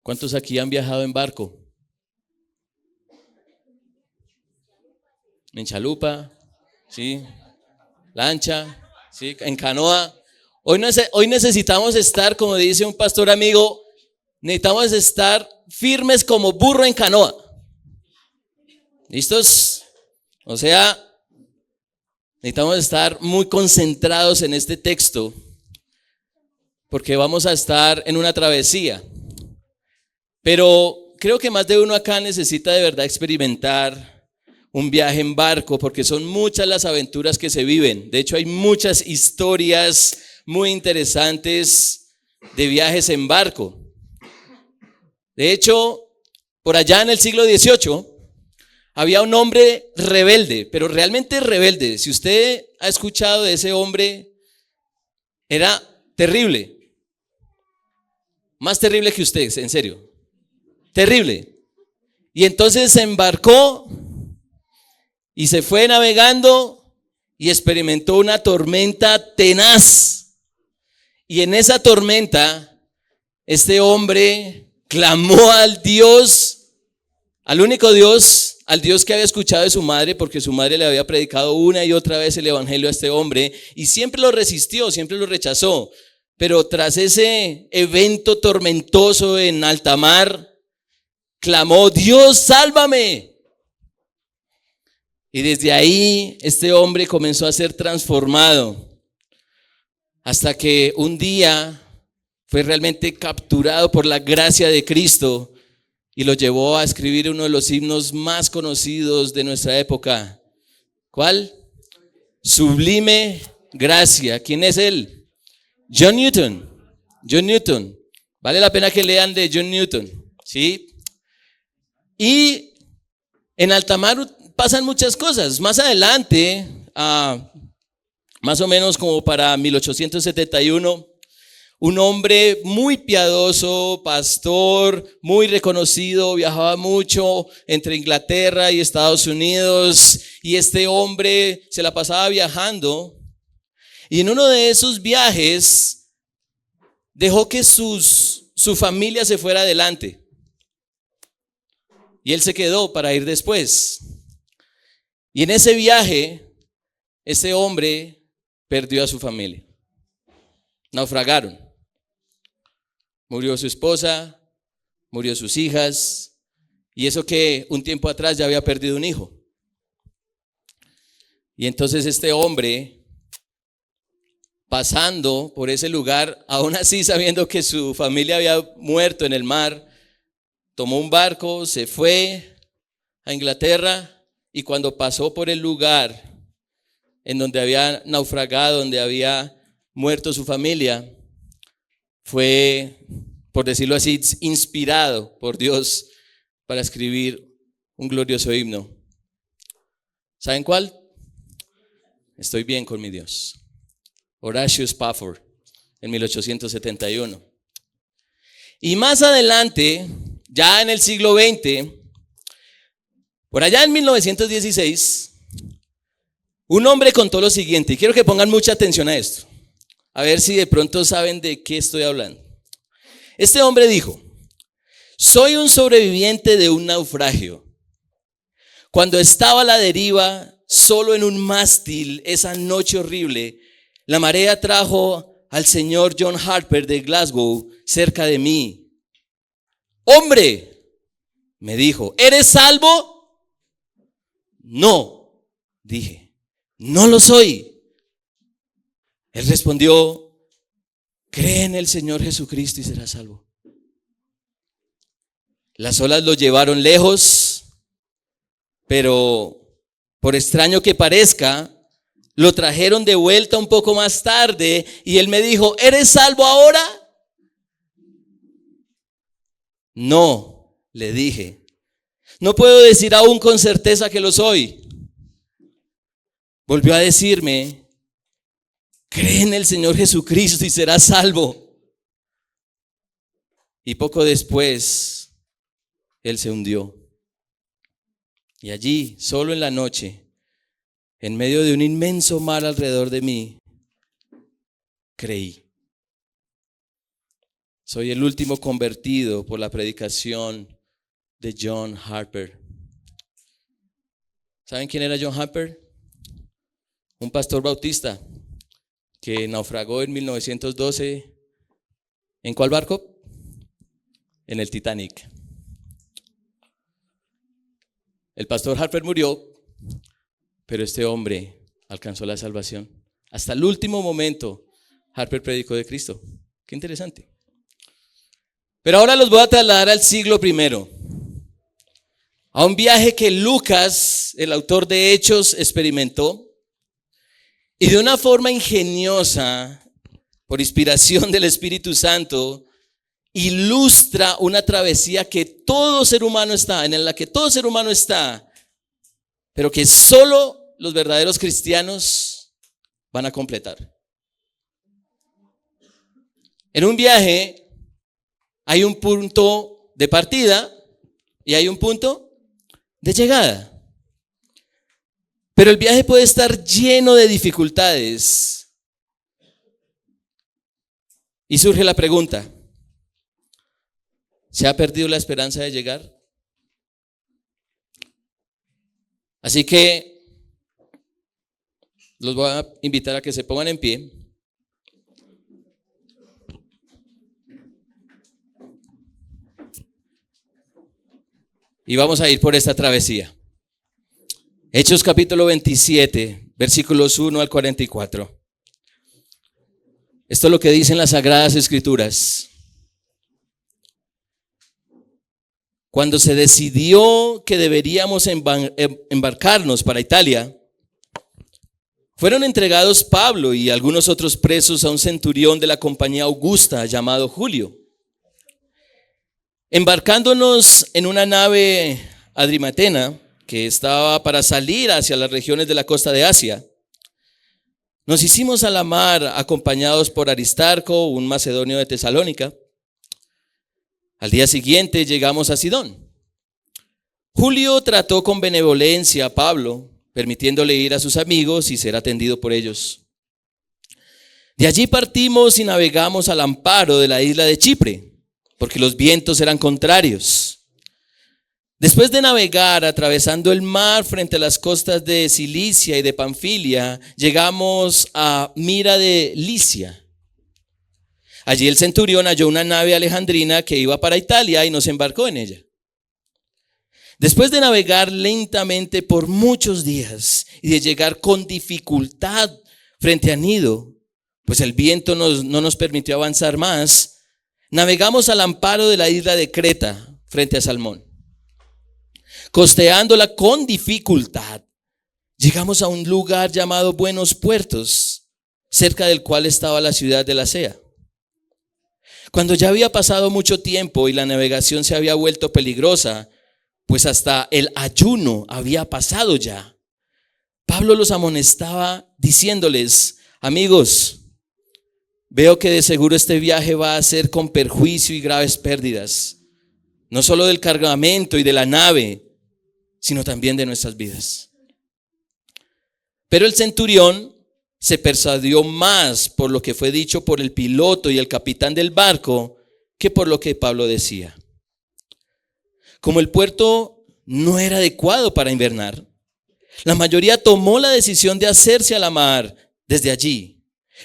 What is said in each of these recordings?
¿Cuántos aquí han viajado en barco? En chalupa, ¿sí? Lancha, ¿sí? En canoa. Hoy necesitamos estar, como dice un pastor amigo, necesitamos estar firmes como burro en canoa. ¿Listos? O sea, necesitamos estar muy concentrados en este texto porque vamos a estar en una travesía. Pero creo que más de uno acá necesita de verdad experimentar un viaje en barco, porque son muchas las aventuras que se viven. De hecho, hay muchas historias muy interesantes de viajes en barco. De hecho, por allá en el siglo XVIII había un hombre rebelde, pero realmente rebelde. Si usted ha escuchado de ese hombre, era terrible. Más terrible que usted, en serio. Terrible. Y entonces se embarcó y se fue navegando y experimentó una tormenta tenaz. Y en esa tormenta, este hombre clamó al Dios, al único Dios, al Dios que había escuchado de su madre, porque su madre le había predicado una y otra vez el evangelio a este hombre, y siempre lo resistió, siempre lo rechazó. Pero tras ese evento tormentoso en alta mar, clamó: Dios, sálvame. Y desde ahí este hombre comenzó a ser transformado, hasta que un día fue realmente capturado por la gracia de Cristo y lo llevó a escribir uno de los himnos más conocidos de nuestra época. ¿Cuál? Sublime Gracia. ¿Quién es él? John Newton. John Newton. Vale la pena que lean de John Newton, ¿sí? Y en alta mar pasan muchas cosas. Más adelante, más o menos como para 1871, un hombre muy piadoso, pastor, muy reconocido, viajaba mucho entre Inglaterra y Estados Unidos, y este hombre se la pasaba viajando, y en uno de esos viajes dejó que su familia se fuera adelante, y él se quedó para ir después. Y en ese viaje, ese hombre perdió a su familia. Naufragaron. Murió su esposa, murió sus hijas, y eso que un tiempo atrás ya había perdido un hijo. Y entonces este hombre, pasando por ese lugar, aún así sabiendo que su familia había muerto en el mar, tomó un barco, se fue a Inglaterra, y cuando pasó por el lugar en donde había naufragado, donde había muerto su familia, fue, por decirlo así, inspirado por Dios para escribir un glorioso himno. ¿Saben cuál? Estoy bien con mi Dios. Horatio Spafford, en 1871. Y más adelante, ya en el siglo XX, por allá en 1916, un hombre contó lo siguiente, y quiero que pongan mucha atención a esto, a ver si de pronto saben de qué estoy hablando. Este hombre dijo: soy un sobreviviente de un naufragio. Cuando estaba a la deriva, solo en un mástil, esa noche horrible, la marea trajo al señor John Harper de Glasgow cerca de mí. Hombre, me dijo, ¿eres salvo? No, dije, no lo soy. Él respondió: cree en el Señor Jesucristo y serás salvo. Las olas lo llevaron lejos, pero por extraño que parezca, lo trajeron de vuelta un poco más tarde y él me dijo: ¿eres salvo ahora? No, le dije, no puedo decir aún con certeza que lo soy. Volvió a decirme: cree en el Señor Jesucristo y serás salvo. Y poco después, él se hundió. Y allí, solo en la noche, en medio de un inmenso mar alrededor de mí, creí. Soy el último convertido por la predicación de John Harper. ¿Saben quién era John Harper? Un pastor bautista que naufragó en 1912. ¿En cuál barco? En el Titanic. El pastor Harper murió, pero este hombre alcanzó la salvación. Hasta el último momento, Harper predicó de Cristo. Qué interesante. Pero ahora los voy a trasladar al siglo I, a un viaje que Lucas, el autor de Hechos, experimentó, y de una forma ingeniosa, por inspiración del Espíritu Santo, ilustra una travesía que todo ser humano está, en la que todo ser humano está, pero que solo los verdaderos cristianos van a completar. En un viaje hay un punto de partida y hay un punto de llegada. Pero el viaje puede estar lleno de dificultades. Y surge la pregunta: ¿se ha perdido la esperanza de llegar? Así que los voy a invitar a que se pongan en pie. Y vamos a ir por esta travesía. Hechos capítulo 27, versículos 1 al 44. Esto es lo que dicen las Sagradas Escrituras. Cuando se decidió que deberíamos embarcarnos para Italia, fueron entregados Pablo y algunos otros presos a un centurión de la compañía Augusta llamado Julio. Embarcándonos en una nave adrimatena que estaba para salir hacia las regiones de la costa de Asia, nos hicimos a la mar acompañados por Aristarco, un macedonio de Tesalónica. Al día siguiente llegamos a Sidón. Julio trató con benevolencia a Pablo, permitiéndole ir a sus amigos y ser atendido por ellos. De allí partimos y navegamos al amparo de la isla de Chipre, porque los vientos eran contrarios. Después de navegar atravesando el mar frente a las costas de Cilicia y de Panfilia, llegamos a Mira de Licia. Allí el centurión halló una nave alejandrina que iba para Italia y nos embarcó en ella. Después de navegar lentamente por muchos días y de llegar con dificultad frente a Nido, pues el viento no nos permitió avanzar más, navegamos al amparo de la isla de Creta frente a Salmón. Costeándola con dificultad, llegamos a un lugar llamado Buenos Puertos, cerca del cual estaba la ciudad de Lasea. Cuando ya había pasado mucho tiempo y la navegación se había vuelto peligrosa, pues hasta el ayuno había pasado ya, Pablo los amonestaba diciéndoles: amigos, veo que de seguro este viaje va a ser con perjuicio y graves pérdidas, no solo del cargamento y de la nave, sino también de nuestras vidas. Pero el centurión se persuadió más por lo que fue dicho por el piloto y el capitán del barco que por lo que Pablo decía. Como el puerto no era adecuado para invernar, la mayoría tomó la decisión de hacerse a la mar desde allí,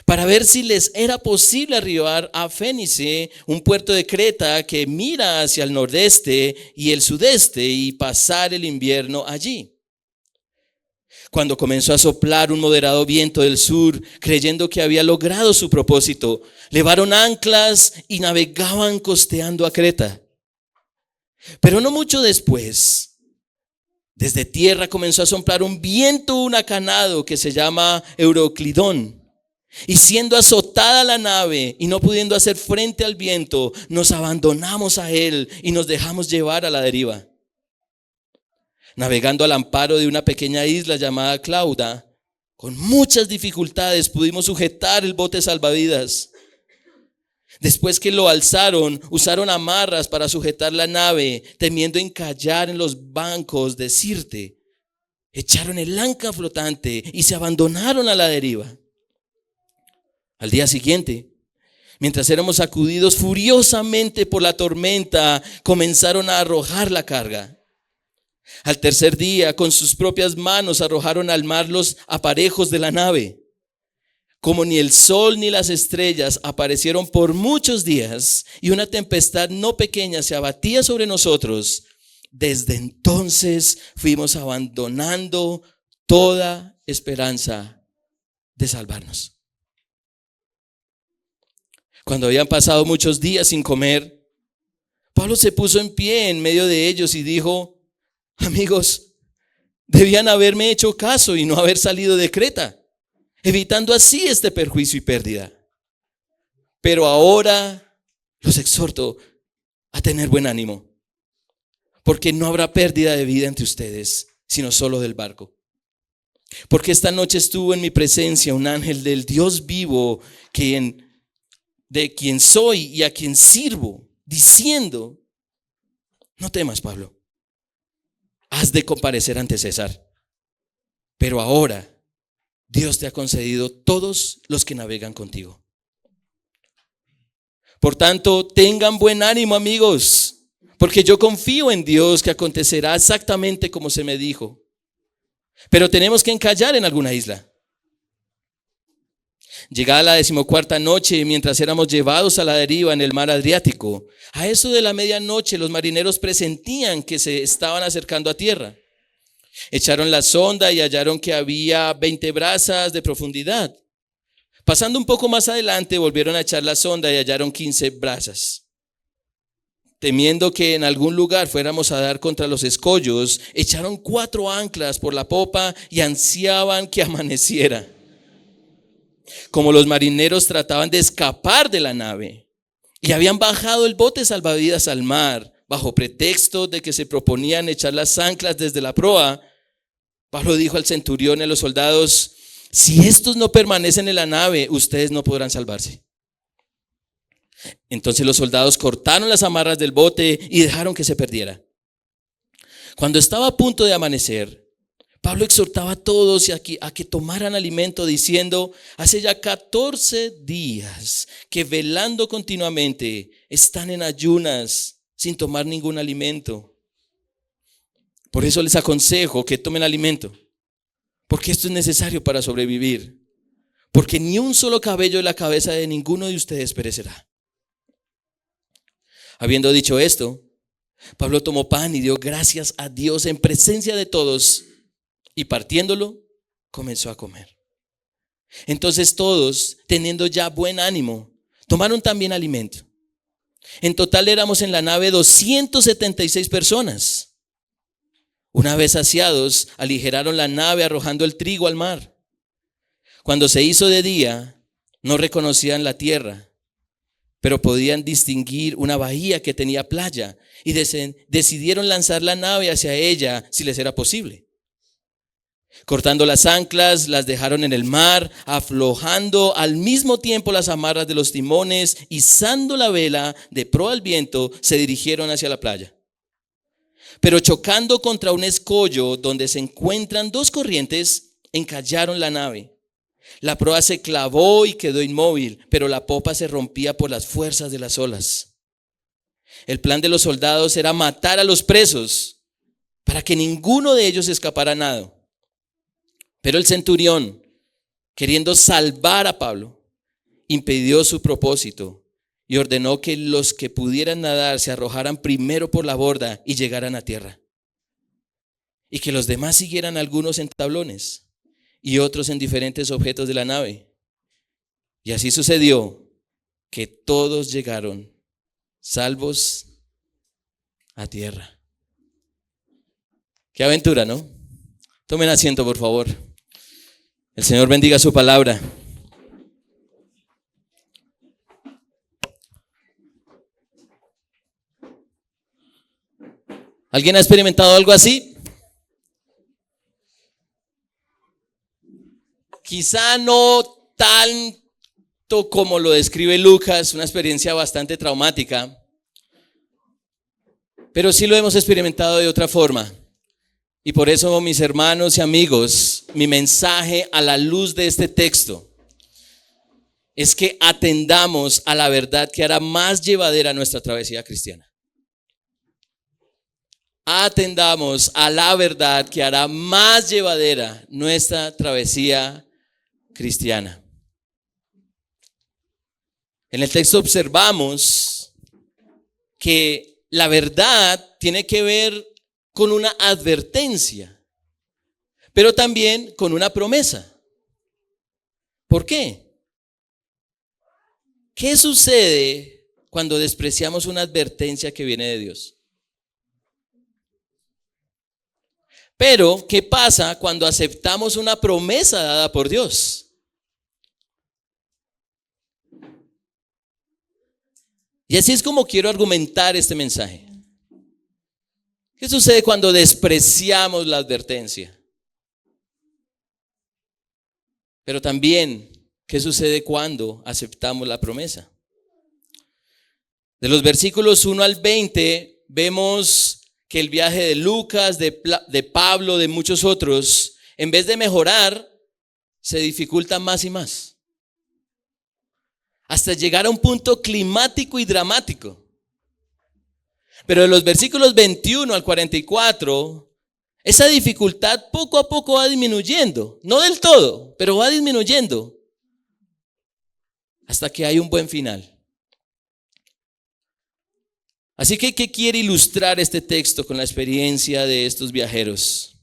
para ver si les era posible arribar a Fénice, un puerto de Creta que mira hacia el nordeste y el sudeste, y pasar el invierno allí. Cuando comenzó a soplar un moderado viento del sur, creyendo que había logrado su propósito, levaron anclas y navegaban costeando a Creta. Pero no mucho después, desde tierra comenzó a soplar un viento huracanado que se llama Euroclidón. Y siendo azotada la nave y no pudiendo hacer frente al viento, nos abandonamos a él y nos dejamos llevar a la deriva. Navegando al amparo de una pequeña isla llamada Clauda, con muchas dificultades pudimos sujetar el bote salvavidas. Después que lo alzaron, usaron amarras para sujetar la nave, temiendo encallar en los bancos de Sirte. Echaron el ancla flotante y se abandonaron a la deriva. Al día siguiente, Mientras éramos sacudidos furiosamente por la tormenta, comenzaron a arrojar la carga. Al tercer día, con sus propias manos arrojaron al mar los aparejos de la nave. Como ni el sol ni las estrellas aparecieron por muchos días y una tempestad no pequeña se abatía sobre nosotros, desde entonces fuimos abandonando toda esperanza de salvarnos. Cuando habían pasado muchos días sin comer, Pablo se puso en pie en medio de ellos y dijo: amigos, debían haberme hecho caso y no haber salido de Creta, evitando así este perjuicio y pérdida. Pero ahora los exhorto a tener buen ánimo, porque no habrá pérdida de vida entre ustedes, sino solo del barco. Porque esta noche estuvo en mi presencia un ángel del Dios vivo, de quien soy y a quien sirvo, diciendo: no temas, Pablo, has de comparecer ante César. Pero ahora Dios te ha concedido todos los que navegan contigo. Por tanto, tengan buen ánimo, amigos, porque yo confío en Dios que acontecerá exactamente como se me dijo. Pero tenemos que encallar en alguna isla. Llegada la 14ª noche, mientras éramos llevados a la deriva en el mar Adriático, a eso de la medianoche los marineros presentían que se estaban acercando a tierra. Echaron la sonda y hallaron que había 20 brazas de profundidad. Pasando un poco más adelante, volvieron a echar la sonda y hallaron 15 brazas. Temiendo que en algún lugar fuéramos a dar contra los escollos, echaron 4 anclas por la popa y ansiaban que amaneciera. Como los marineros trataban de escapar de la nave y habían bajado el bote salvavidas al mar, bajo pretexto de que se proponían echar las anclas desde la proa, Pablo dijo al centurión y a los soldados: si estos no permanecen en la nave, ustedes no podrán salvarse. Entonces los soldados cortaron las amarras del bote y dejaron que se perdiera. Cuando estaba a punto de amanecer, Pablo exhortaba a todos a que tomaran alimento, diciendo: hace ya 14 días que velando continuamente están en ayunas sin tomar ningún alimento. Por eso les aconsejo que tomen alimento, porque esto es necesario para sobrevivir, porque ni un solo cabello de la cabeza de ninguno de ustedes perecerá. Habiendo dicho esto, Pablo tomó pan y dio gracias a Dios en presencia de todos, y partiéndolo, comenzó a comer. Entonces todos, teniendo ya buen ánimo, tomaron también alimento. En total éramos en la nave 276 personas. Una vez saciados, aligeraron la nave arrojando el trigo al mar. Cuando se hizo de día, no reconocían la tierra, pero podían distinguir una bahía que tenía playa y decidieron lanzar la nave hacia ella si les era posible. Cortando las anclas, las dejaron en el mar, aflojando al mismo tiempo las amarras de los timones, izando la vela de proa al viento, se dirigieron hacia la playa. Pero chocando contra un escollo donde se encuentran 2 corrientes, encallaron la nave. La proa se clavó y quedó inmóvil, pero la popa se rompía por las fuerzas de las olas. El plan de los soldados era matar a los presos para que ninguno de ellos escapara a nado. Pero el centurión, queriendo salvar a Pablo, impidió su propósito y ordenó que los que pudieran nadar se arrojaran primero por la borda y llegaran a tierra, y que los demás siguieran, algunos en tablones y otros en diferentes objetos de la nave. Y así sucedió que todos llegaron salvos a tierra. Qué aventura, ¿no? Tomen asiento, por favor. El Señor bendiga su palabra. ¿Alguien ha experimentado algo así? Quizá no tanto como lo describe Lucas, una experiencia bastante traumática, pero sí lo hemos experimentado de otra forma. Y por eso, mis hermanos y amigos, mi mensaje a la luz de este texto es que atendamos a la verdad que hará más llevadera nuestra travesía cristiana. Atendamos a la verdad que hará más llevadera nuestra travesía cristiana. En el texto observamos que la verdad tiene que ver con una advertencia, pero también con una promesa. ¿Por qué? ¿Qué sucede cuando despreciamos una advertencia que viene de Dios? Pero, ¿qué pasa cuando aceptamos una promesa dada por Dios? Y así es como quiero argumentar este mensaje. ¿Qué sucede cuando despreciamos la advertencia? Pero también, ¿qué sucede cuando aceptamos la promesa? De los versículos 1 al 20 vemos que el viaje de Lucas, de Pablo, de muchos otros, en vez de mejorar, se dificulta más y más. Hasta llegar a un punto climático y dramático. Pero de los versículos 21 al 44, esa dificultad poco a poco va disminuyendo. No del todo, pero va disminuyendo. Hasta que hay un buen final. Así que, ¿qué quiere ilustrar este texto con la experiencia de estos viajeros?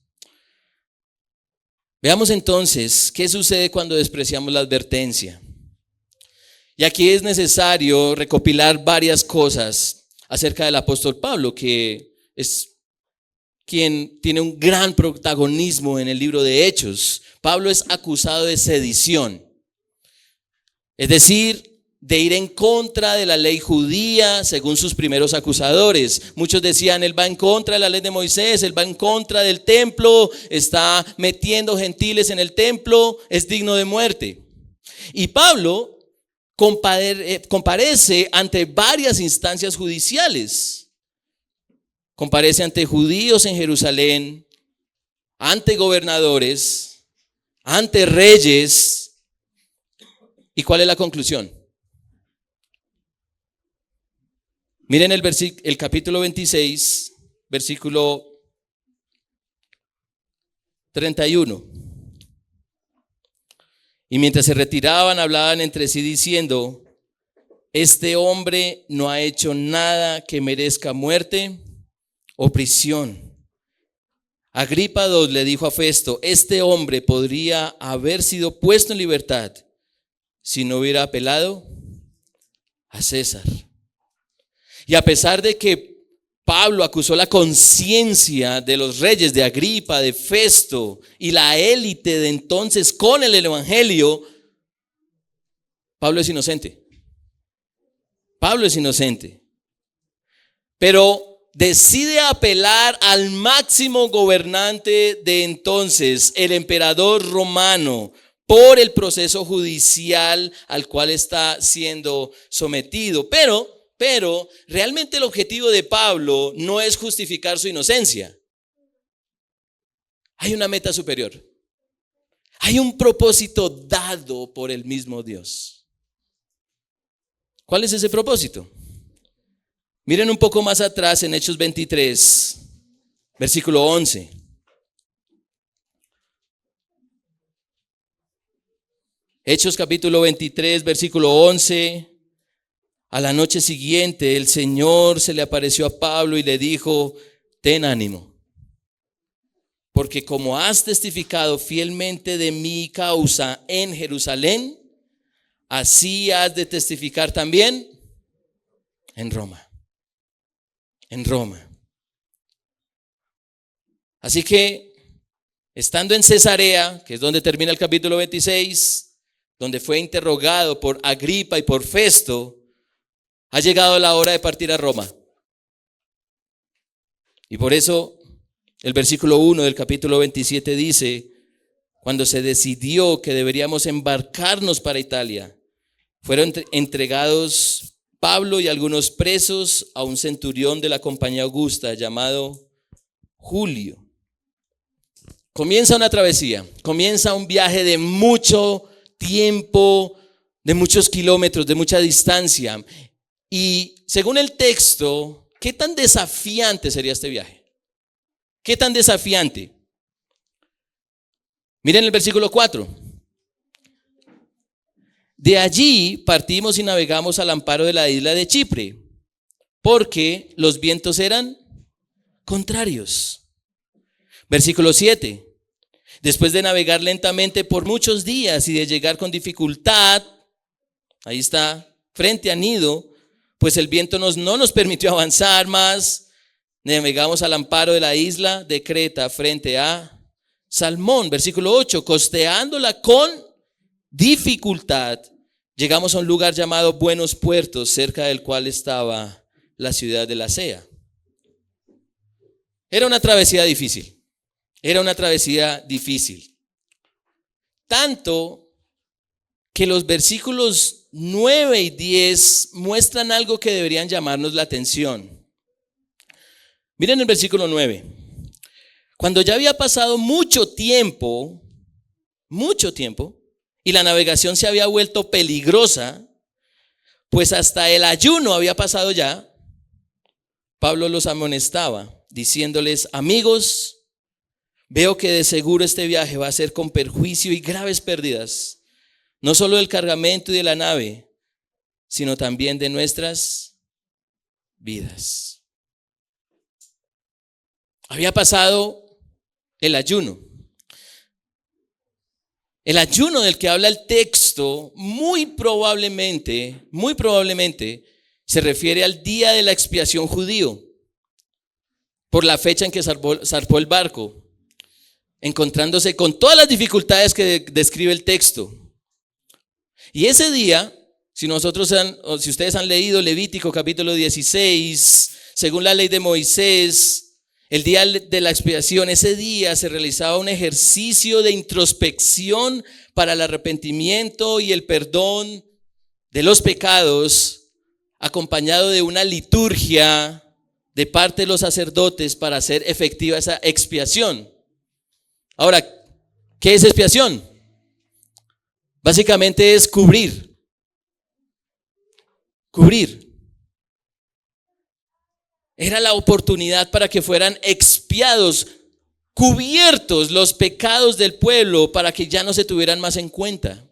Veamos entonces qué sucede cuando despreciamos la advertencia. Y aquí es necesario recopilar varias cosas acerca del apóstol Pablo, que es quien tiene un gran protagonismo en el libro de Hechos. Pablo es acusado de sedición, es decir, de ir en contra de la ley judía según sus primeros acusadores. Muchos decían, él va en contra de la ley de Moisés, él va en contra del templo, está metiendo gentiles en el templo, es digno de muerte. Y Pablo comparece ante varias instancias judiciales. Comparece ante judíos en Jerusalén, ante gobernadores, ante reyes. ¿Y cuál es la conclusión? Miren el capítulo 26, versículo 31. Y mientras se retiraban, hablaban entre sí diciendo, este hombre no ha hecho nada que merezca muerte o prisión. Agripa II le dijo a Festo, este hombre podría haber sido puesto en libertad si no hubiera apelado a César. Y a pesar de que Pablo acusó la conciencia de los reyes, de Agripa, de Festo y la élite de entonces con el evangelio, Pablo es inocente. Pablo es inocente. Pero decide apelar al máximo gobernante de entonces, el emperador romano, por el proceso judicial al cual está siendo sometido. Pero realmente el objetivo de Pablo no es justificar su inocencia. Hay una meta superior. Hay un propósito dado por el mismo Dios. ¿Cuál es ese propósito? Miren un poco más atrás en Hechos 23, versículo 11. Hechos capítulo 23, versículo 11. A la noche siguiente el Señor se le apareció a Pablo y le dijo, ten ánimo, porque como has testificado fielmente de mi causa en Jerusalén, así has de testificar también en Roma. En Roma. Así que, estando en Cesarea, que es donde termina el capítulo 26, donde fue interrogado por Agripa y por Festo, ha llegado la hora de partir a Roma. Y por eso el versículo 1 del capítulo 27 dice, cuando se decidió que deberíamos embarcarnos para Italia, fueron entregados Pablo y algunos presos a un centurión de la compañía Augusta llamado Julio. Comienza una travesía, comienza un viaje de mucho tiempo, de muchos kilómetros, de mucha distancia. Y según el texto, ¿qué tan desafiante sería este viaje? ¿Qué tan desafiante? Miren el versículo 4. De allí partimos y navegamos al amparo de la isla de Chipre, porque los vientos eran contrarios. Versículo 7. Después de navegar lentamente por muchos días y de llegar con dificultad, ahí está, frente a Nido, pues el viento no nos permitió avanzar más. Navegamos al amparo de la isla de Creta frente a Salmón. Versículo 8, costeándola con dificultad, llegamos a un lugar llamado Buenos Puertos, cerca del cual estaba la ciudad de Lasea. Era una travesía difícil. Era una travesía difícil. Tanto que los versículos 9 y 10 muestran algo que deberían llamarnos la atención. Miren el versículo 9. Cuando ya había pasado mucho tiempo, y la navegación se había vuelto peligrosa, pues hasta el ayuno había pasado ya, Pablo los amonestaba, diciéndoles: amigos, veo que de seguro este viaje va a ser con perjuicio y graves pérdidas, no solo del cargamento y de la nave, sino también de nuestras vidas. Había pasado el ayuno. El ayuno del que habla el texto muy probablemente se refiere al día de la expiación judío, por la fecha en que zarpó el barco, encontrándose con todas las dificultades que describe el texto. Y ese día, si ustedes han leído Levítico capítulo 16, según la ley de Moisés, el día de la expiación, ese día se realizaba un ejercicio de introspección para el arrepentimiento y el perdón de los pecados, acompañado de una liturgia de parte de los sacerdotes para hacer efectiva esa expiación. Ahora, ¿qué es expiación? Básicamente es cubrir. Era la oportunidad para que fueran expiados, cubiertos los pecados del pueblo, para que ya no se tuvieran más en cuenta.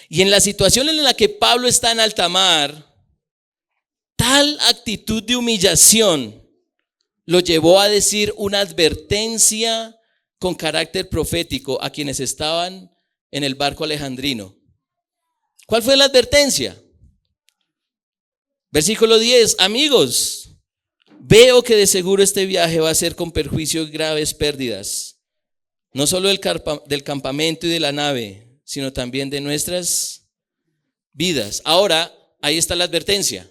Y en la situación en la que Pablo está en alta mar, tal actitud de humillación lo llevó a decir una advertencia con carácter profético a quienes estaban en el barco alejandrino. ¿Cuál fue la advertencia? Versículo 10, amigos, veo que de seguro este viaje va a ser con perjuicio y graves pérdidas, no solo del campamento y de la nave, sino también de nuestras vidas. Ahora, ahí está la advertencia.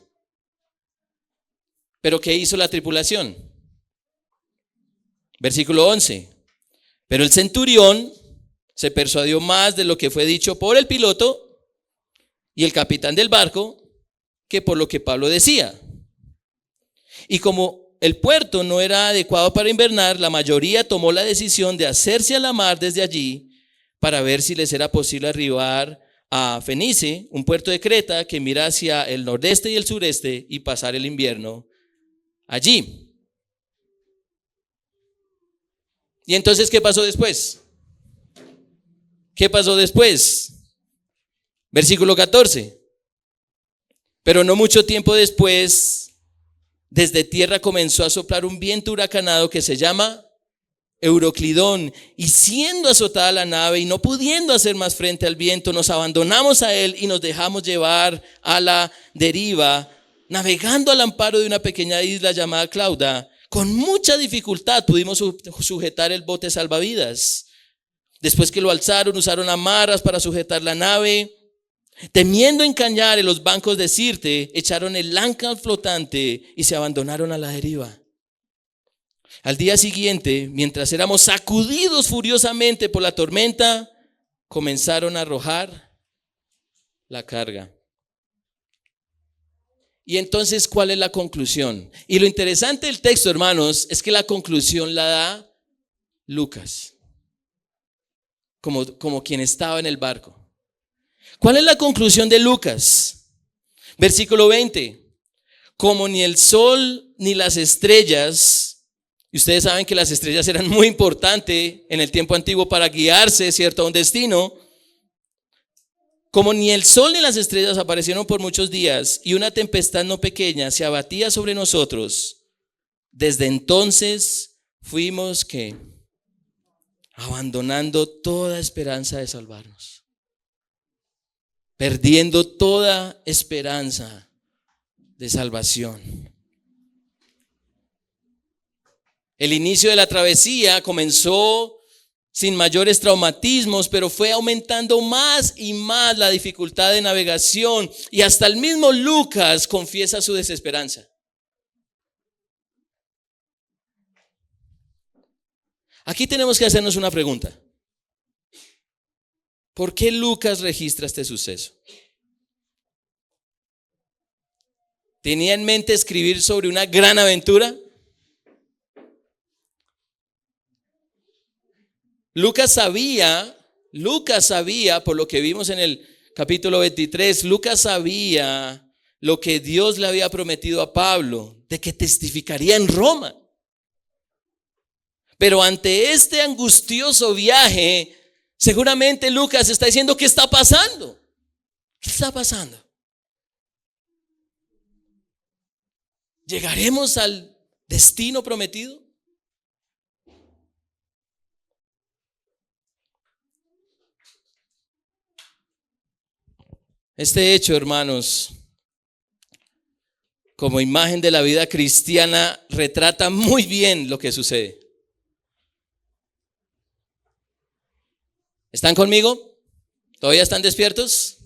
¿Pero qué hizo la tripulación? Versículo 11, pero el centurión se persuadió más de lo que fue dicho por el piloto y el capitán del barco que por lo que Pablo decía. Y como el puerto no era adecuado para invernar, la mayoría tomó la decisión de hacerse a la mar desde allí para ver si les era posible arribar a Fenice, un puerto de Creta que mira hacia el nordeste y el sureste, y pasar el invierno allí. ¿Y entonces qué pasó después? Versículo 14. Pero no mucho tiempo después, desde tierra comenzó a soplar un viento huracanado que se llama Euroclidón, y siendo azotada la nave y no pudiendo hacer más frente al viento, nos abandonamos a él y nos dejamos llevar a la deriva, navegando al amparo de una pequeña isla llamada Clauda. Con mucha dificultad pudimos sujetar el bote salvavidas. Después que lo alzaron, usaron amarras para sujetar la nave. Temiendo encañar en los bancos de Sirte, echaron el ancla flotante y se abandonaron a la deriva. Al día siguiente, mientras éramos sacudidos furiosamente por la tormenta, comenzaron a arrojar la carga. Y entonces, ¿cuál es la conclusión? Y lo interesante del texto, hermanos, es que la conclusión la da Lucas, como quien estaba en el barco. ¿Cuál es la conclusión de Lucas? Versículo 20. Como ni el sol ni las estrellas, y ustedes saben que las estrellas eran muy importantes en el tiempo antiguo para guiarse, ¿cierto?, a un destino. Como ni el sol ni las estrellas aparecieron por muchos días y una tempestad no pequeña se abatía sobre nosotros, desde entonces fuimos que abandonando toda esperanza de salvarnos, perdiendo toda esperanza de salvación. El inicio de la travesía comenzó sin mayores traumatismos, pero fue aumentando más y más la dificultad de navegación, y hasta el mismo Lucas confiesa su desesperanza. Aquí tenemos que hacernos una pregunta. ¿Por qué Lucas registra este suceso? ¿Tenía en mente escribir sobre una gran aventura? Lucas sabía, por lo que vimos en el capítulo 23, Lucas sabía lo que Dios le había prometido a Pablo, de que testificaría en Roma. Pero ante este angustioso viaje, seguramente Lucas está diciendo: ¿qué está pasando? ¿Qué está pasando? ¿Llegaremos al destino prometido? Este hecho, hermanos, como imagen de la vida cristiana, retrata muy bien lo que sucede. ¿Están conmigo? ¿Todavía están despiertos?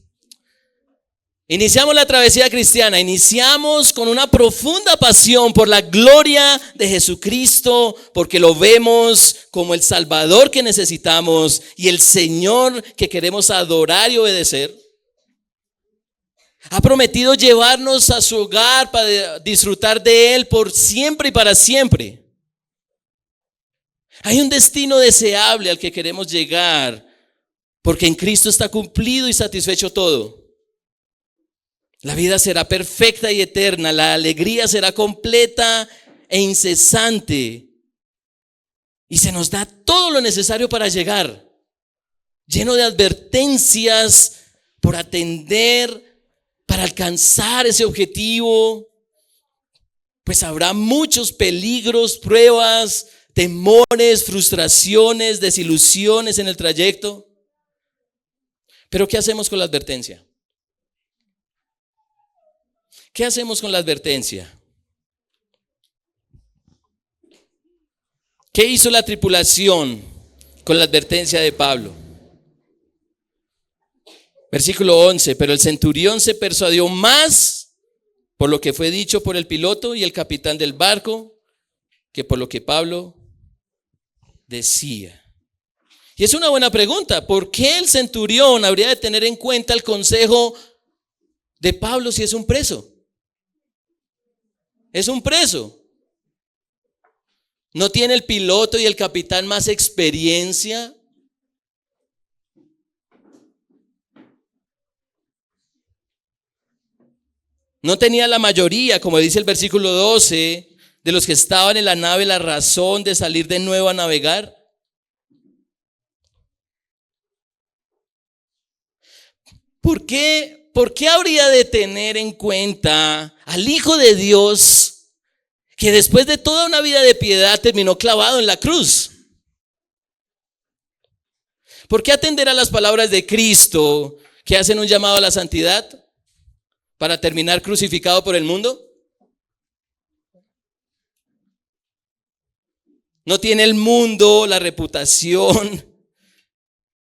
Iniciamos la travesía cristiana, iniciamos con una profunda pasión por la gloria de Jesucristo, porque lo vemos como el Salvador que necesitamos y el Señor que queremos adorar y obedecer. Ha prometido llevarnos a su hogar para disfrutar de Él por siempre y para siempre. Hay un destino deseable al que queremos llegar, porque en Cristo está cumplido y satisfecho todo. La vida será perfecta y eterna, la alegría será completa e incesante, y se nos da todo lo necesario para llegar, lleno de advertencias por atender, para alcanzar ese objetivo. Pues habrá muchos peligros, pruebas, temores, frustraciones, desilusiones en el trayecto. Pero ¿qué hacemos con la advertencia? ¿Qué hacemos con la advertencia? ¿Qué hizo la tripulación con la advertencia de Pablo? Versículo 11, pero el centurión se persuadió más por lo que fue dicho por el piloto y el capitán del barco que por lo que Pablo decía. Y es una buena pregunta: ¿por qué el centurión habría de tener en cuenta el consejo de Pablo si es un preso? Es un preso. ¿No tiene el piloto y el capitán más experiencia? ¿No tenía la mayoría, como dice el versículo 12, de los que estaban en la nave la razón de salir de nuevo a navegar? ¿Por qué habría de tener en cuenta al Hijo de Dios, que después de toda una vida de piedad terminó clavado en la cruz? ¿Por qué atender a las palabras de Cristo que hacen un llamado a la santidad para terminar crucificado por el mundo? ¿No tiene el mundo la reputación,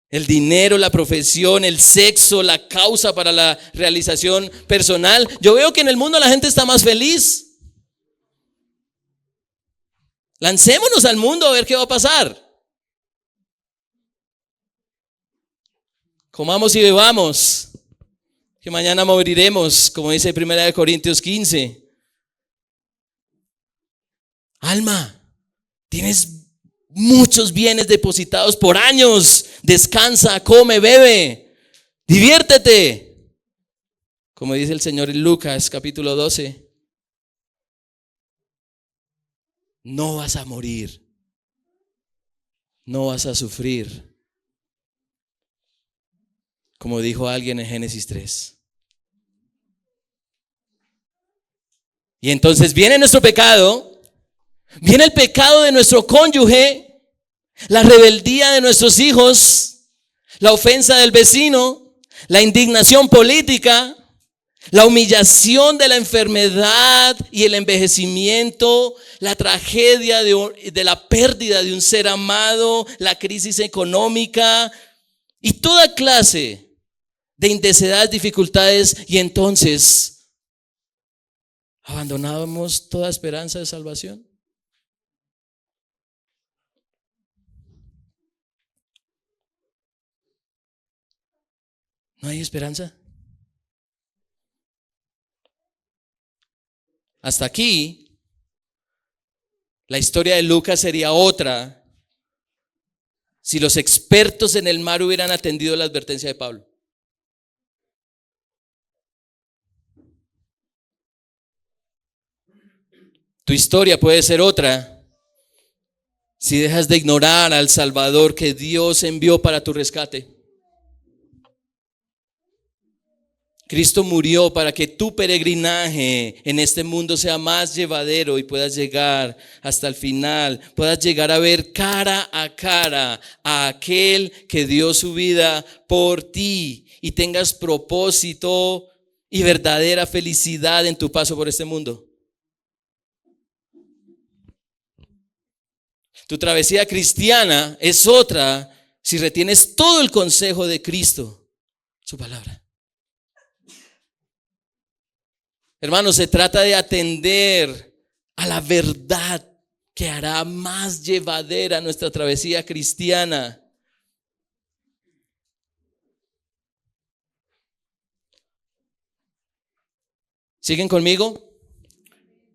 el dinero, la profesión, el sexo, la causa para la realización personal? Yo veo que en el mundo la gente está más feliz. Lancémonos al mundo a ver qué va a pasar. Comamos y bebamos, que mañana moriremos, como dice 1 Corintios 15. Alma, tienes muchos bienes depositados por años. Descansa, come, bebe. Diviértete. Como dice el Señor en Lucas capítulo 12. No vas a morir. No vas a sufrir. Como dijo alguien en Génesis 3. Y entonces viene nuestro pecado, viene el pecado de nuestro cónyuge, la rebeldía de nuestros hijos, la ofensa del vecino, la indignación política, la humillación de la enfermedad y el envejecimiento, la tragedia de la pérdida de un ser amado, la crisis económica y toda clase de indecedades, dificultades, y entonces ¿abandonábamos toda esperanza de salvación? ¿No hay esperanza? Hasta aquí, la historia de Lucas sería otra si los expertos en el mar hubieran atendido la advertencia de Pablo. Tu historia puede ser otra si dejas de ignorar al Salvador que Dios envió para tu rescate. Cristo murió para que tu peregrinaje en este mundo sea más llevadero y puedas llegar hasta el final, puedas llegar a ver cara a aquel que dio su vida por ti y tengas propósito y verdadera felicidad en tu paso por este mundo. Tu travesía cristiana es otra si retienes todo el consejo de Cristo, su palabra. Hermanos, se trata de atender a la verdad que hará más llevadera nuestra travesía cristiana. ¿Siguen conmigo?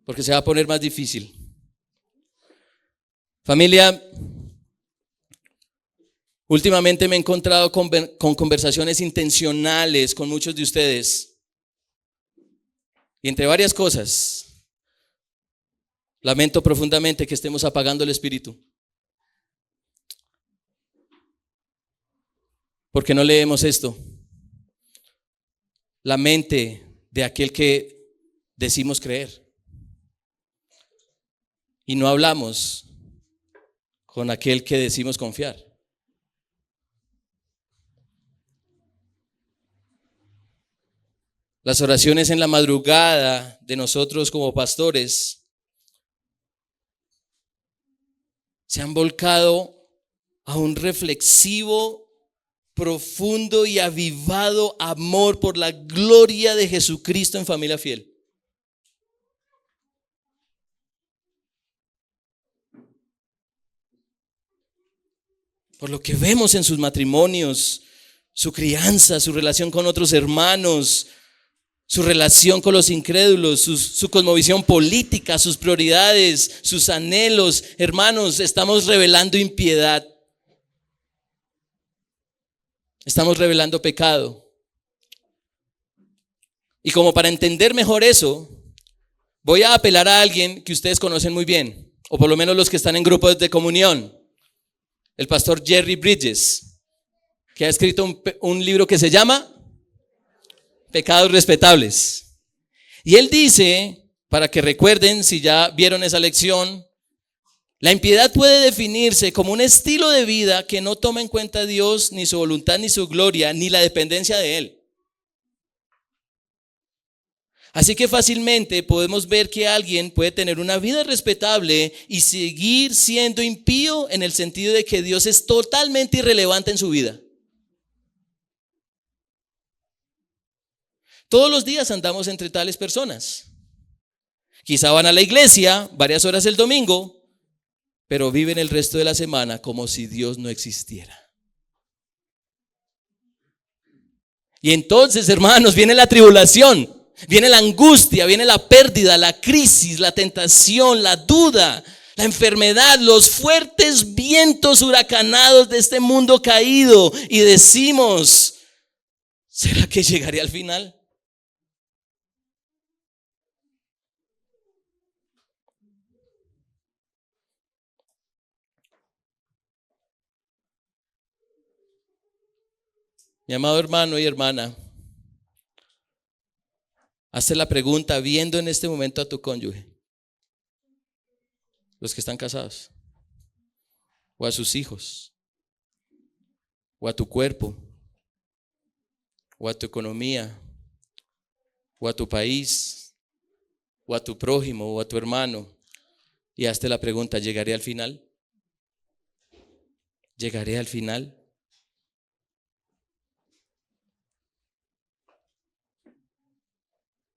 Porque se va a poner más difícil. Familia, últimamente me he encontrado con conversaciones intencionales con muchos de ustedes. Y entre varias cosas, lamento profundamente que estemos apagando el espíritu. ¿Por qué no leemos esto? La mente de aquel que decimos creer. Y no hablamos con aquel que decimos confiar. Las oraciones en la madrugada de nosotros como pastores se han volcado a un reflexivo, profundo y avivado amor por la gloria de Jesucristo en Familia Fiel. Por lo que vemos en sus matrimonios, su crianza, su relación con otros hermanos, su relación con los incrédulos, su cosmovisión política, sus prioridades, sus anhelos. Hermanos, estamos revelando impiedad. Estamos revelando pecado. Y como para entender mejor eso, voy a apelar a alguien que ustedes conocen muy bien, o por lo menos los que están en grupos de comunión. El pastor Jerry Bridges, que ha escrito un libro que se llama Pecados Respetables. Y él dice, para que recuerden si ya vieron esa lección, la impiedad puede definirse como un estilo de vida que no toma en cuenta a Dios, ni su voluntad, ni su gloria, ni la dependencia de Él. Así que fácilmente podemos ver que alguien puede tener una vida respetable y seguir siendo impío en el sentido de que Dios es totalmente irrelevante en su vida. Todos los días andamos entre tales personas. Quizá van a la iglesia varias horas el domingo, pero viven el resto de la semana como si Dios no existiera. Y entonces, hermanos, viene la tribulación. Viene la angustia, viene la pérdida, la crisis, la tentación, la duda, la enfermedad, los fuertes vientos huracanados de este mundo caído. Y decimos, ¿Será que llegaré al final? Mi amado hermano y hermana, hazte la pregunta viendo en este momento a tu cónyuge, los que están casados, o a sus hijos, o a tu cuerpo, o a tu economía, o a tu país, o a tu prójimo, o a tu hermano, y hazte la pregunta, ¿llegaré al final? ¿Llegaré al final?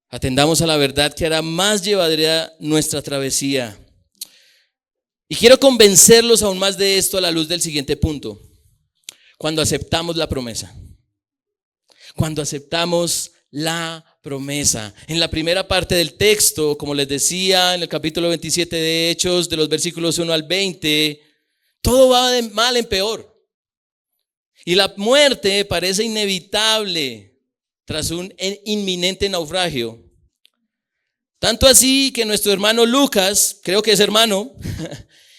Atendamos a la verdad que hará más llevadera nuestra travesía. Y quiero convencerlos aún más de esto a la luz del siguiente punto. Cuando aceptamos la promesa. Cuando aceptamos la promesa. En la primera parte del texto, como les decía, en el capítulo 27 de Hechos, de los versículos 1 al 20, todo va de mal en peor. Y la muerte parece inevitable tras un inminente naufragio. Tanto así que nuestro hermano Lucas, creo que es hermano,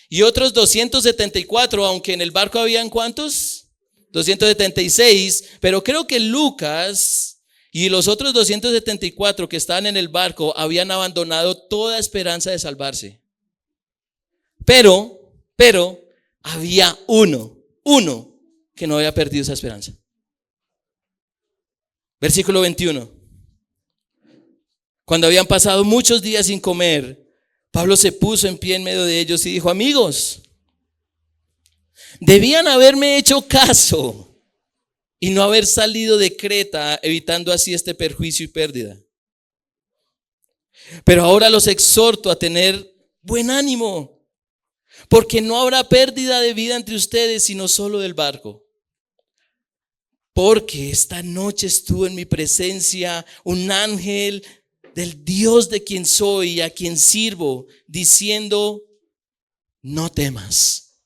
y otros 274, aunque en el barco habían ¿cuántos? 276, pero creo que Lucas y los otros 274 que estaban en el barco habían abandonado toda esperanza de salvarse. Pero había uno que no había perdido esa esperanza. Versículo 21. Cuando habían pasado muchos días sin comer, Pablo se puso en pie en medio de ellos y dijo: amigos, debían haberme hecho caso y no haber salido de Creta, evitando así este perjuicio y pérdida. Pero ahora los exhorto a tener buen ánimo, porque no habrá pérdida de vida entre ustedes, sino solo del barco. Porque esta noche estuvo en mi presencia un ángel del Dios de quien soy y a quien sirvo, diciendo: no temas.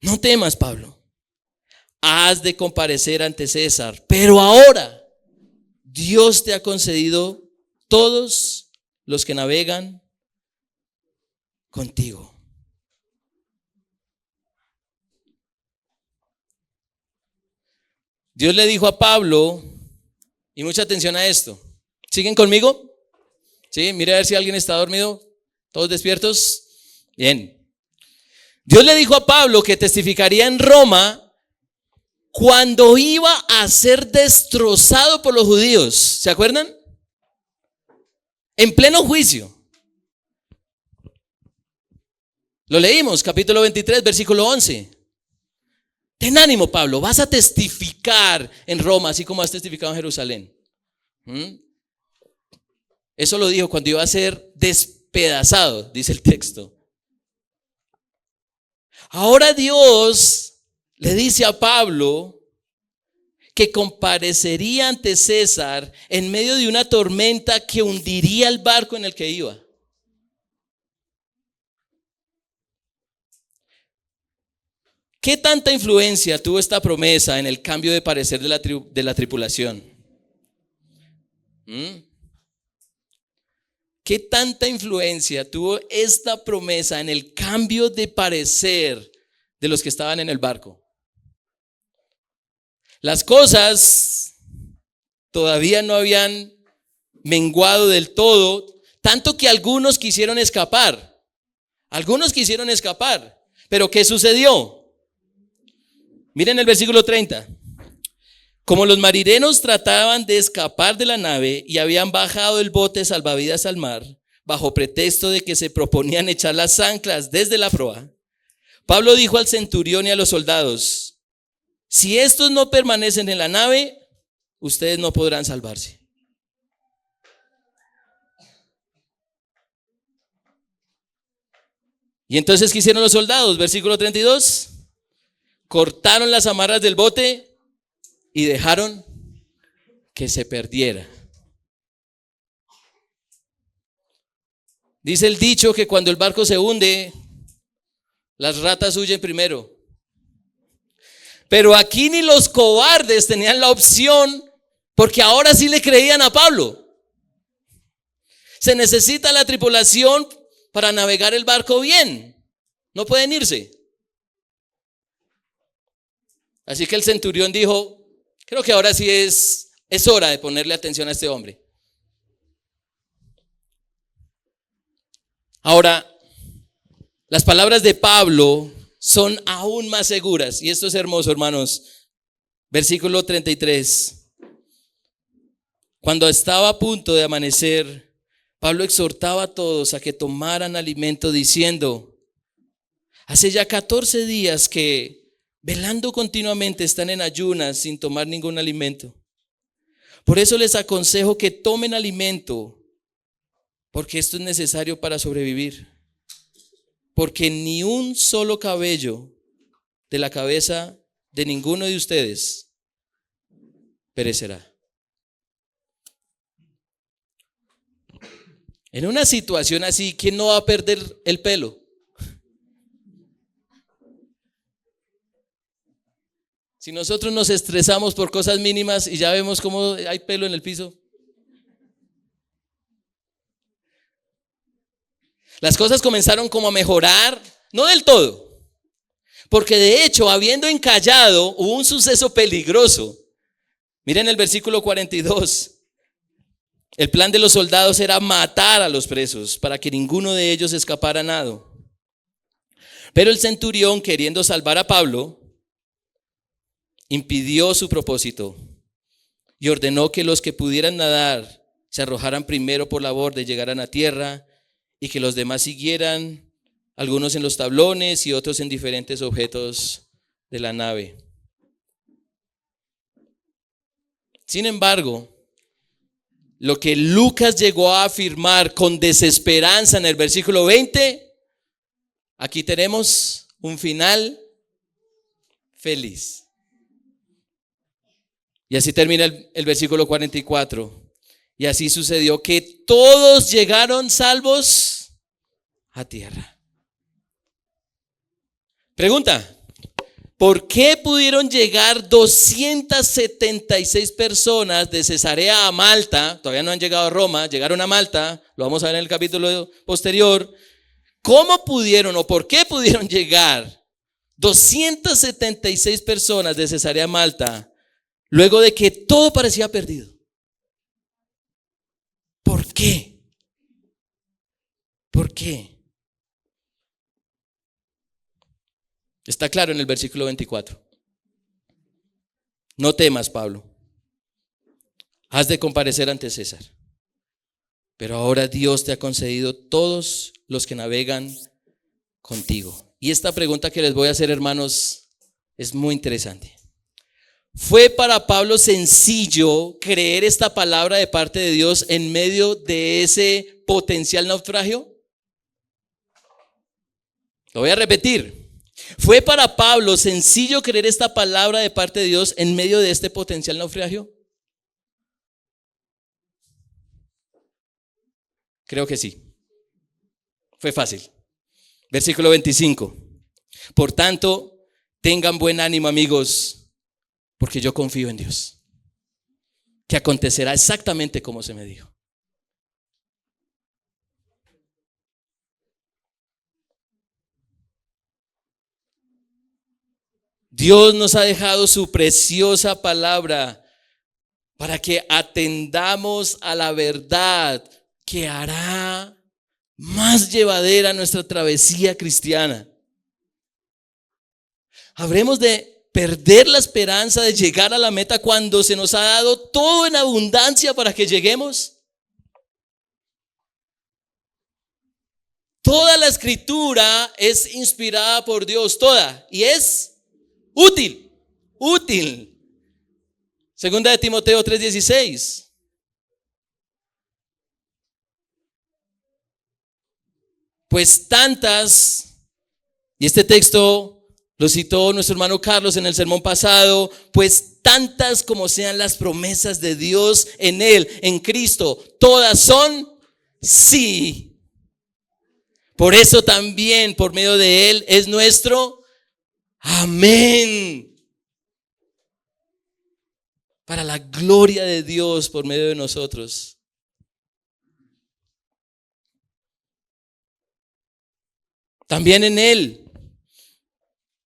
No temas, Pablo. Has de comparecer ante César, pero ahora Dios te ha concedido todos los que navegan contigo. Dios le dijo a Pablo, y mucha atención a esto. ¿Siguen conmigo? Sí, mire a ver si alguien está dormido. ¿Todos despiertos? Bien. Dios le dijo a Pablo que testificaría en Roma cuando iba a ser destrozado por los judíos. ¿Se acuerdan? En pleno juicio. Lo leímos, capítulo 23, versículo 11. Ten ánimo, Pablo, vas a testificar en Roma, así como has testificado en Jerusalén. Eso lo dijo cuando iba a ser despedazado, dice el texto. Ahora Dios le dice a Pablo que comparecería ante César en medio de una tormenta que hundiría el barco en el que iba. ¿Qué tanta influencia tuvo esta promesa en el cambio de parecer de la tripulación? ¿Qué tanta influencia tuvo esta promesa en el cambio de parecer de los que estaban en el barco? Las cosas todavía no habían menguado del todo, tanto que algunos quisieron escapar. Pero ¿qué sucedió? Miren el versículo 30. Como los marineros trataban de escapar de la nave y habían bajado el bote salvavidas al mar, bajo pretexto de que se proponían echar las anclas desde la proa, Pablo dijo al centurión y a los soldados: si estos no permanecen en la nave, ustedes no podrán salvarse. Y entonces, ¿qué hicieron los soldados? Versículo 32. Cortaron las amarras del bote y dejaron que se perdiera. Dice el dicho que cuando el barco se hunde, las ratas huyen primero. Pero aquí ni los cobardes tenían la opción, porque ahora sí le creían a Pablo. Se necesita la tripulación para navegar el barco bien. No pueden irse. Así que el centurión dijo, creo que ahora sí es hora de ponerle atención a este hombre. Ahora, las palabras de Pablo son aún más seguras. Y esto es hermoso, hermanos. Versículo 33. Cuando estaba a punto de amanecer, Pablo exhortaba a todos a que tomaran alimento diciendo, hace ya 14 días que velando continuamente están en ayunas sin tomar ningún alimento. Por eso les aconsejo que tomen alimento, porque esto es necesario para sobrevivir. Porque ni un solo cabello de la cabeza de ninguno de ustedes perecerá. En una situación así, ¿quién no va a perder el pelo? Si nosotros nos estresamos por cosas mínimas y ya vemos cómo hay pelo en el piso. Las cosas comenzaron como a mejorar, no del todo, porque de hecho, habiendo encallado, hubo un suceso peligroso. Miren el versículo 42. El plan de los soldados era matar a los presos para que ninguno de ellos escapara a nado. Pero el centurión, queriendo salvar a Pablo, impidió su propósito y ordenó que los que pudieran nadar se arrojaran primero por la borda y llegaran a tierra, y que los demás siguieran, algunos en los tablones y otros en diferentes objetos de la nave. Sin embargo, lo que Lucas llegó a afirmar con desesperanza en el versículo 20, aquí tenemos un final feliz. Y así termina el versículo 44. Y así sucedió que todos llegaron salvos a tierra. Pregunta, ¿por qué pudieron llegar 276 personas de Cesarea a Malta? Todavía no han llegado a Roma, llegaron a Malta, lo vamos a ver en el capítulo posterior. ¿Cómo pudieron o por qué pudieron llegar 276 personas de Cesarea a Malta luego de que todo parecía perdido? ¿Por qué? ¿Por qué? Está claro en el versículo 24. No temas, Pablo. Has de comparecer ante César. Pero ahora Dios te ha concedido todos los que navegan contigo. Y esta pregunta que les voy a hacer, hermanos, es muy interesante. ¿Fue para Pablo sencillo creer esta palabra de parte de Dios en medio de ese potencial naufragio? Lo voy a repetir. ¿Fue para Pablo sencillo creer esta palabra de parte de Dios en medio de este potencial naufragio? Creo que sí. Fue fácil. Versículo 25. Por tanto, tengan buen ánimo, amigos, porque yo confío en Dios, que acontecerá exactamente como se me dijo. Dios nos ha dejado su preciosa palabra para que atendamos a la verdad que hará más llevadera nuestra travesía cristiana. Habremos de perder la esperanza de llegar a la meta cuando se nos ha dado todo en abundancia para que lleguemos. Toda la escritura es inspirada por Dios, toda, y es útil. Segunda de Timoteo 3:16. Pues tantas, y este texto lo citó nuestro hermano Carlos en el sermón pasado, pues tantas como sean las promesas de Dios en Él, en Cristo, todas son sí. Por eso también por medio de Él es nuestro amén. para la gloria de Dios por medio de nosotros. También en Él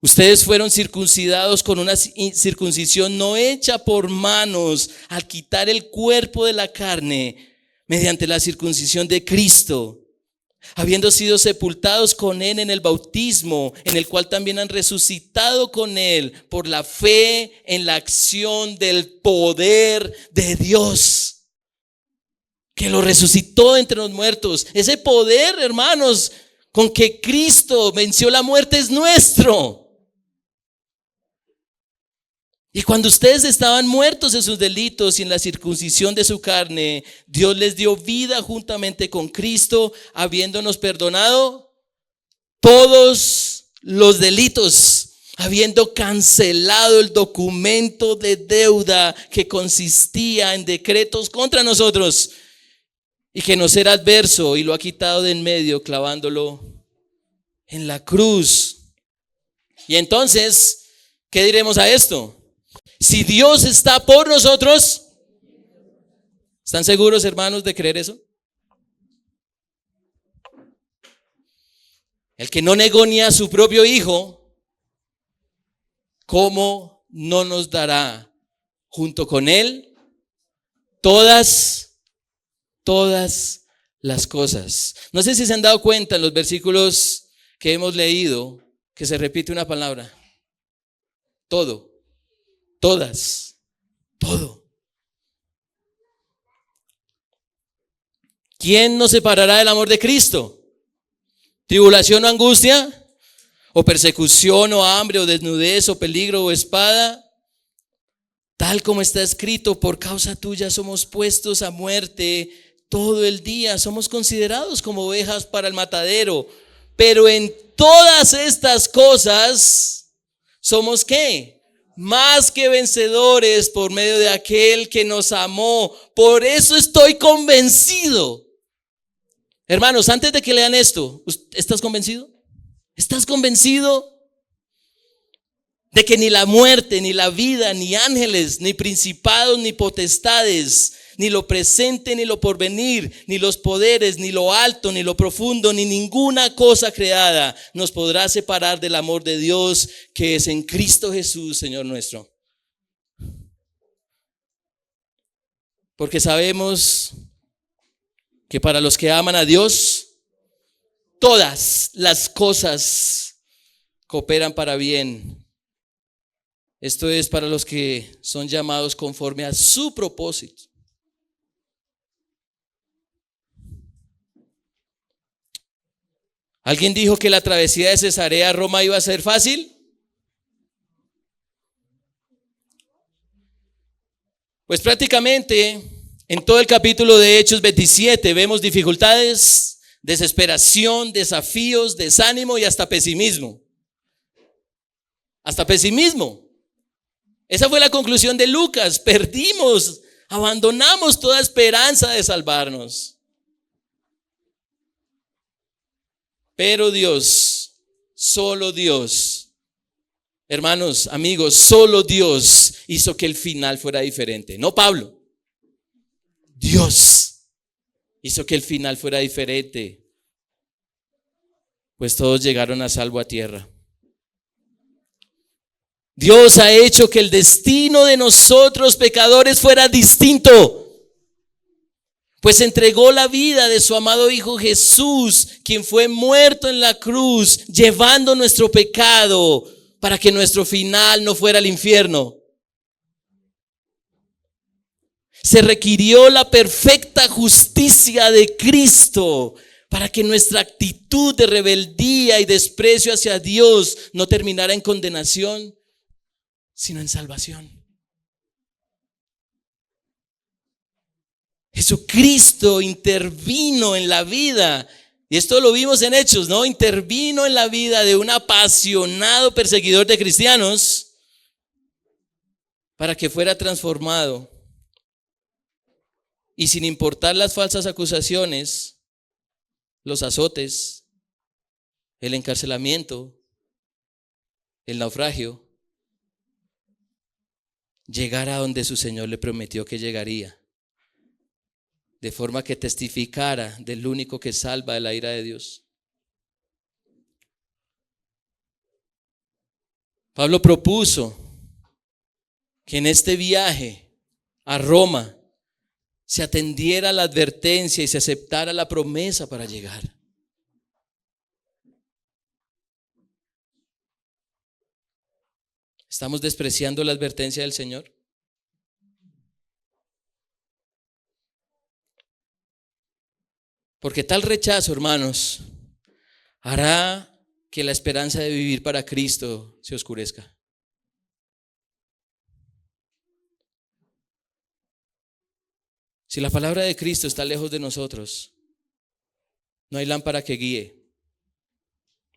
ustedes fueron circuncidados con una circuncisión no hecha por manos, al quitar el cuerpo de la carne mediante la circuncisión de Cristo, habiendo sido sepultados con Él en el bautismo, en el cual también han resucitado con Él por la fe en la acción del poder de Dios, que lo resucitó entre los muertos. Ese poder, hermanos, con que Cristo venció la muerte es nuestro. Y cuando ustedes estaban muertos en sus delitos y en la circuncisión de su carne, Dios les dio vida juntamente con Cristo, habiéndonos perdonado todos los delitos, habiendo cancelado el documento de deuda que consistía en decretos contra nosotros y que nos era adverso, y lo ha quitado de en medio, clavándolo en la cruz. Y entonces, ¿qué diremos a esto? Si Dios está por nosotros, ¿están seguros, hermanos, de creer eso? El que no negó ni a su propio Hijo, ¿cómo no nos dará junto con Él todas las cosas? No sé si se han dado cuenta en los versículos que hemos leído que se repite una palabra: todo. Todas, todo. ¿Quién nos separará del amor de Cristo? ¿Tribulación o angustia? ¿O persecución o hambre o desnudez o peligro o espada? Tal como está escrito, por causa tuya somos puestos a muerte todo el día. Somos considerados como ovejas para el matadero. Pero en todas estas cosas, ¿somos qué? Más que vencedores por medio de aquel que nos amó. Por eso estoy convencido. Hermanos, antes de que lean esto, ¿estás convencido? ¿Estás convencido de que ni la muerte, ni la vida, ni ángeles, ni principados, ni potestades, ni lo presente, ni lo porvenir, ni los poderes, ni lo alto, ni lo profundo, ni ninguna cosa creada nos podrá separar del amor de Dios que es en Cristo Jesús, Señor nuestro? Porque sabemos que para los que aman a Dios, todas las cosas cooperan para bien. Esto es para los que son llamados conforme a su propósito. ¿Alguien dijo que la travesía de Cesarea a Roma iba a ser fácil? Pues prácticamente en todo el capítulo de Hechos 27 vemos dificultades, desesperación, desafíos, desánimo y hasta pesimismo. Hasta pesimismo. Esa fue la conclusión de Lucas. Perdimos, abandonamos toda esperanza de salvarnos. Pero Dios, solo Dios, hermanos, amigos, solo Dios hizo que el final fuera diferente. No Pablo. Dios hizo que el final fuera diferente. Pues todos llegaron a salvo a tierra. Dios ha hecho que el destino de nosotros pecadores fuera distinto. Pues entregó la vida de su amado Hijo Jesús, quien fue muerto en la cruz, llevando nuestro pecado para que nuestro final no fuera el infierno. Se requirió la perfecta justicia de Cristo para que nuestra actitud de rebeldía y desprecio hacia Dios no terminara en condenación, sino en salvación. Jesucristo intervino en la vida, y esto lo vimos en Hechos, ¿no? Intervino en la vida de un apasionado perseguidor de cristianos para que fuera transformado. Y sin importar las falsas acusaciones, los azotes, el encarcelamiento, el naufragio, llegar a donde su Señor le prometió que llegaría, de forma que testificara del único que salva de la ira de Dios. Pablo propuso que en este viaje a Roma se atendiera a la advertencia y se aceptara la promesa para llegar. ¿Estamos despreciando la advertencia del Señor? Porque tal rechazo, hermanos, hará que la esperanza de vivir para Cristo se oscurezca. Si la palabra de Cristo está lejos de nosotros, no hay lámpara que guíe,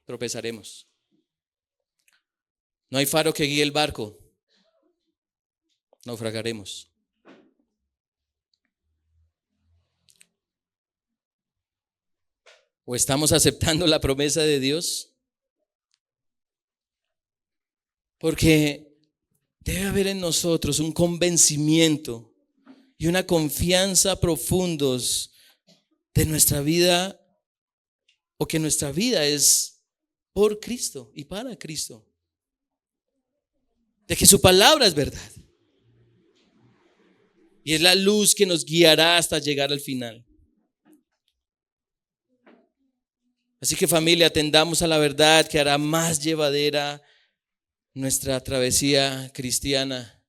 tropezaremos. No hay faro que guíe el barco, naufragaremos. ¿O estamos aceptando la promesa de Dios? Porque debe haber en nosotros un convencimiento y una confianza profundos de nuestra vida, o que nuestra vida es por Cristo y para Cristo. De que su palabra es verdad. Y es la luz que nos guiará hasta llegar al final. Así que, familia, atendamos a la verdad que hará más llevadera nuestra travesía cristiana.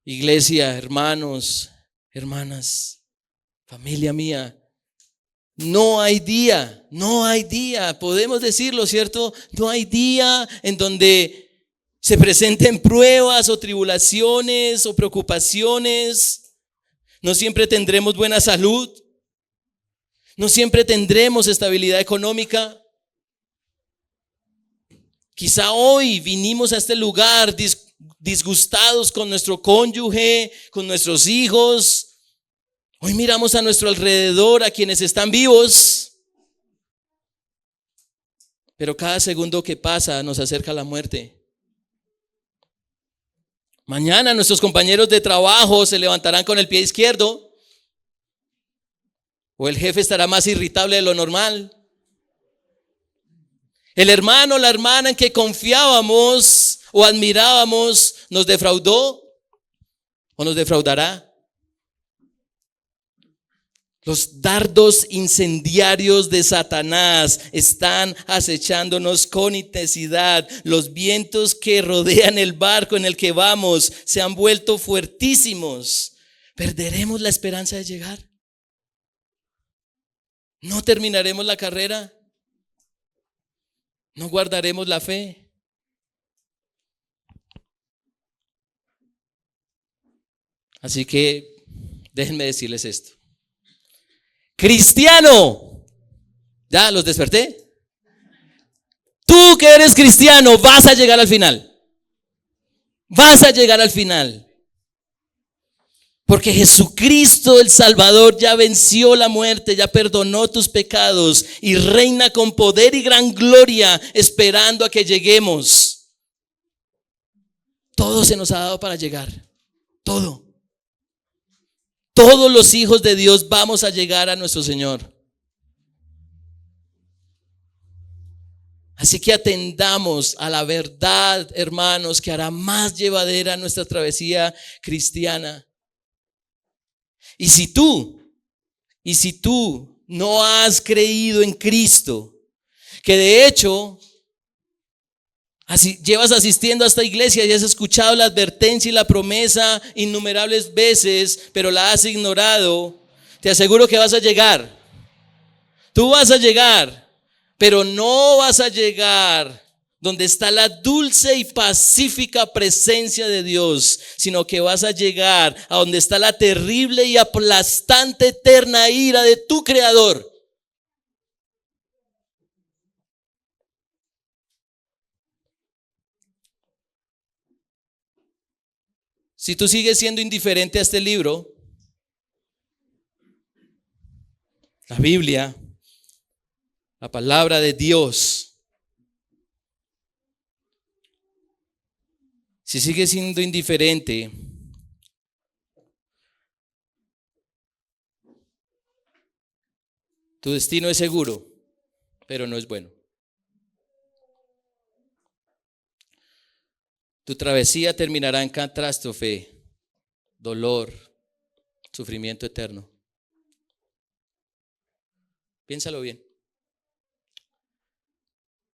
Iglesia, hermanos, hermanas, familia mía, no hay día, podemos decirlo, ¿cierto? No hay día en donde se presenten pruebas o tribulaciones o preocupaciones. No siempre tendremos buena salud. No siempre tendremos estabilidad económica. Quizá hoy vinimos a este lugar disgustados con nuestro cónyuge, con nuestros hijos. Hoy miramos a nuestro alrededor a quienes están vivos, pero cada segundo que pasa nos acerca a la muerte. Mañana nuestros compañeros de trabajo se levantarán con el pie izquierdo, o el jefe estará más irritable de lo normal. El hermano o la hermana en que confiábamos o admirábamos nos defraudó o nos defraudará. Los dardos incendiarios de Satanás están acechándonos con intensidad. Los vientos que rodean el barco en el que vamos se han vuelto fuertísimos. ¿Perderemos la esperanza de llegar? ¿No terminaremos la carrera? ¿No guardaremos la fe? Así que déjenme decirles esto. Cristiano, ¿ya los desperté? Tú que eres cristiano vas a llegar al final. Vas a llegar al final. Porque Jesucristo el Salvador ya venció la muerte, ya perdonó tus pecados y reina con poder y gran gloria esperando a que lleguemos. Todo se nos ha dado para llegar. Todo. Todos los hijos de Dios vamos a llegar a nuestro Señor. Así que atendamos a la verdad, hermanos, que hará más llevadera nuestra travesía cristiana. Y si tú no has creído en Cristo, que de hecho así llevas asistiendo a esta iglesia y has escuchado la advertencia y la promesa innumerables veces, pero la has ignorado, te aseguro que vas a llegar. Tú vas a llegar, pero no vas a llegar donde está la dulce y pacífica presencia de Dios, sino que vas a llegar a donde está la terrible y aplastante eterna ira de tu Creador. Si tú sigues siendo indiferente a este libro, la Biblia, la palabra de Dios, si sigues siendo indiferente, Tu destino es seguro, pero no es bueno. Tu travesía terminará en catástrofe, dolor, sufrimiento eterno. Piénsalo bien.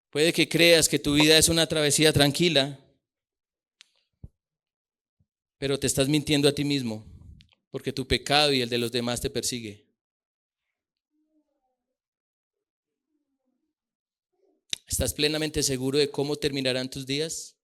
Puede que creas que tu vida es una travesía tranquila, pero te estás mintiendo a ti mismo, porque tu pecado y el de los demás te persigue. ¿Estás plenamente seguro de cómo terminarán tus días?